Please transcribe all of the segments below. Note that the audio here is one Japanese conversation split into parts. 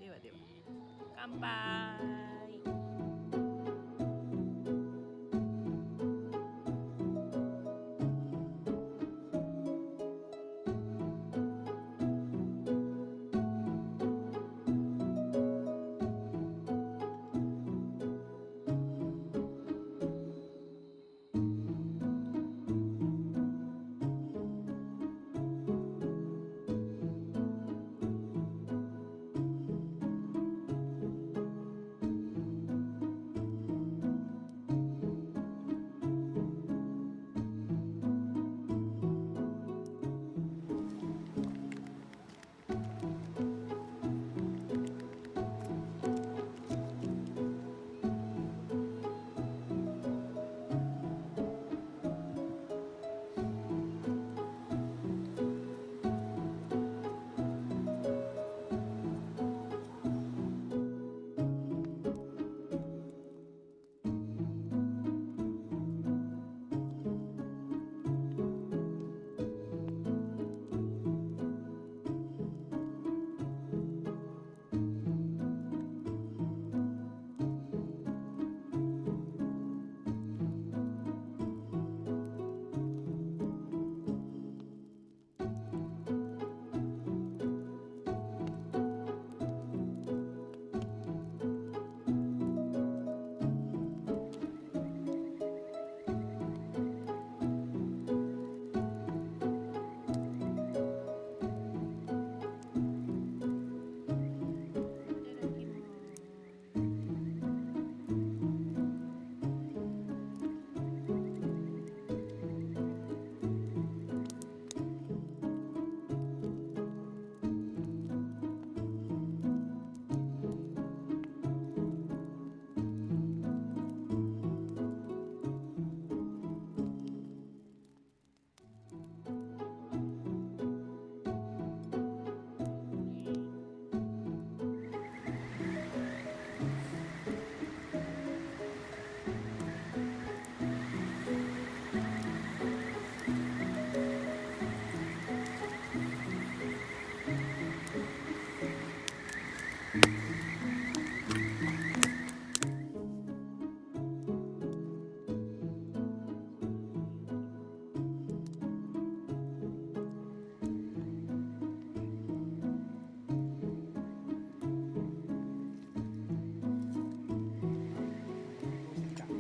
ではでは、乾杯。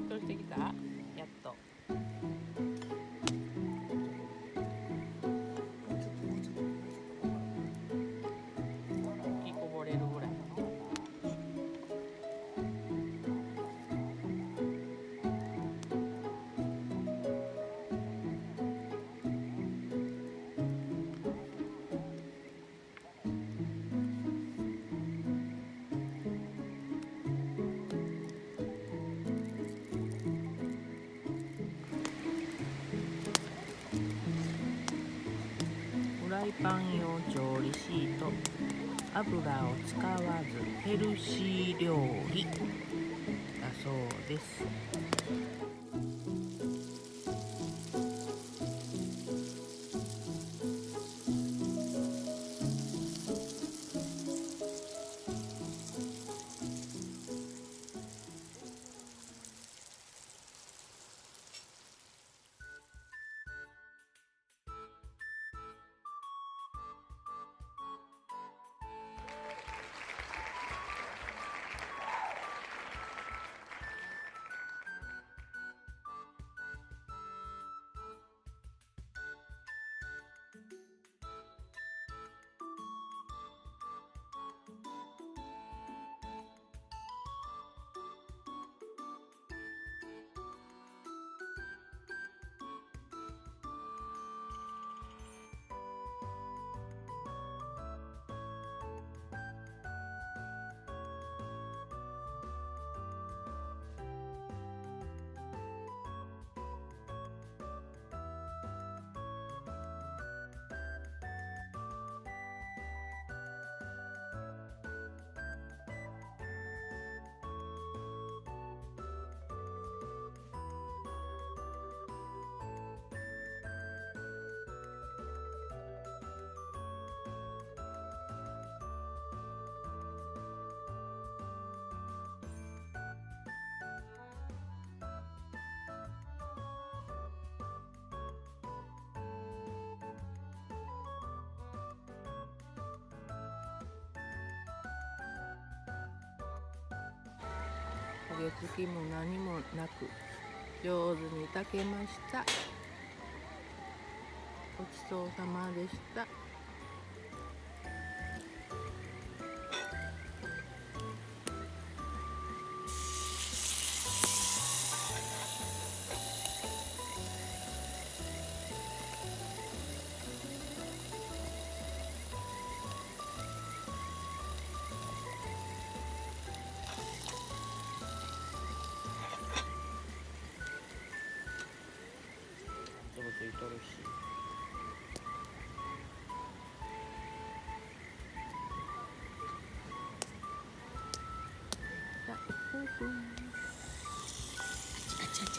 どうしてきた？やっと。吹きこぼれるぐらい。フライパン用調理シート。油を使わずヘルシー料理だそうです。焦げ付きも何もなく上手に炊けました。ごちそうさまでした。つぶついとるし。オープン。あちゃちゃちゃ。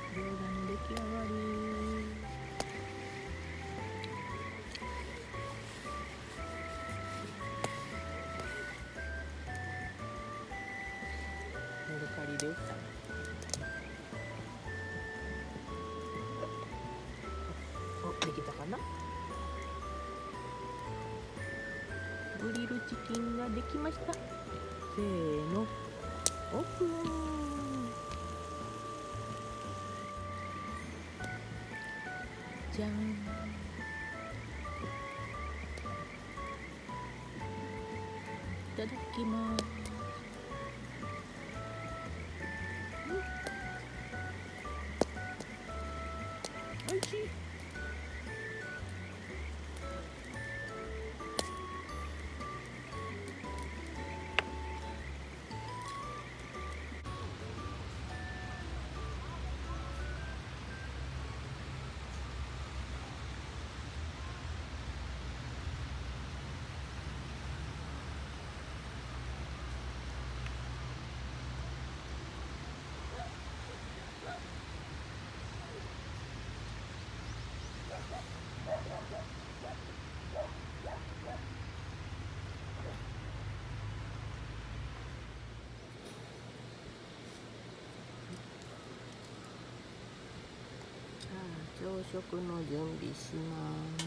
餃子の出来上がり。メルカリで売った。お、できたかな。グリルチキンができました。せーの、オープン。じゃん。いただきます。おいしい。朝食の準備します。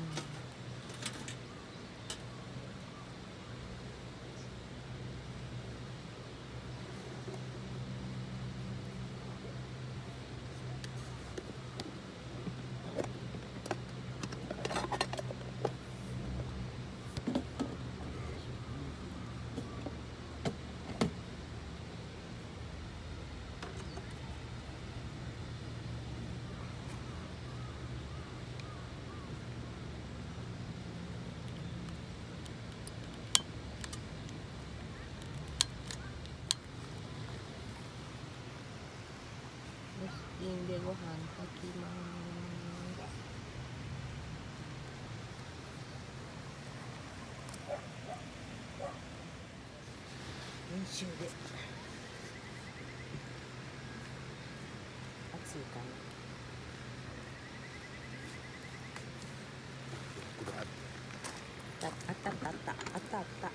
レスピンでご飯炊きます。練習で熱いかな。あったあったあったあったあった。さ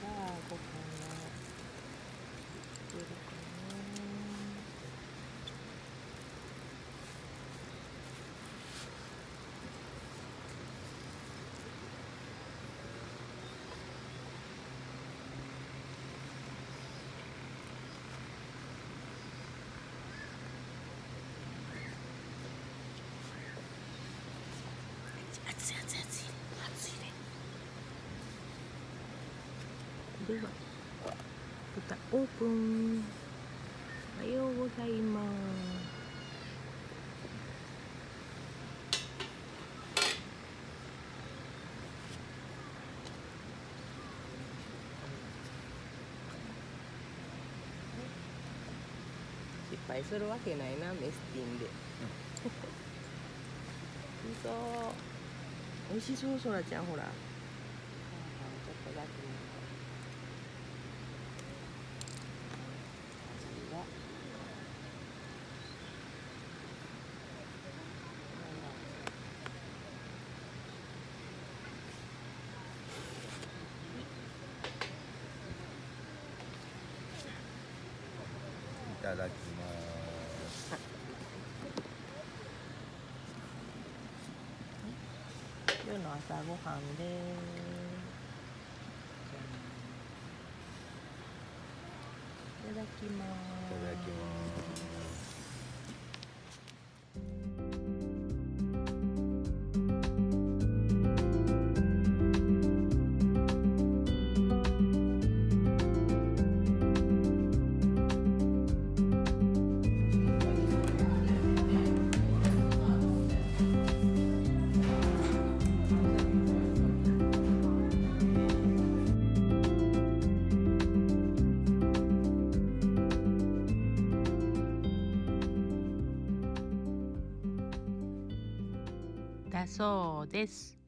あご飯は作るかな。熱い熱い熱い熱いね。では蓋オープン。おはようございます。失敗するわけないな、メスティンで。嘘。美味しそう、そらちゃん、ほら。ちょっとだけ。味が。ただきます。夜の朝ごはんです。いただきます。いただきます。だそうです。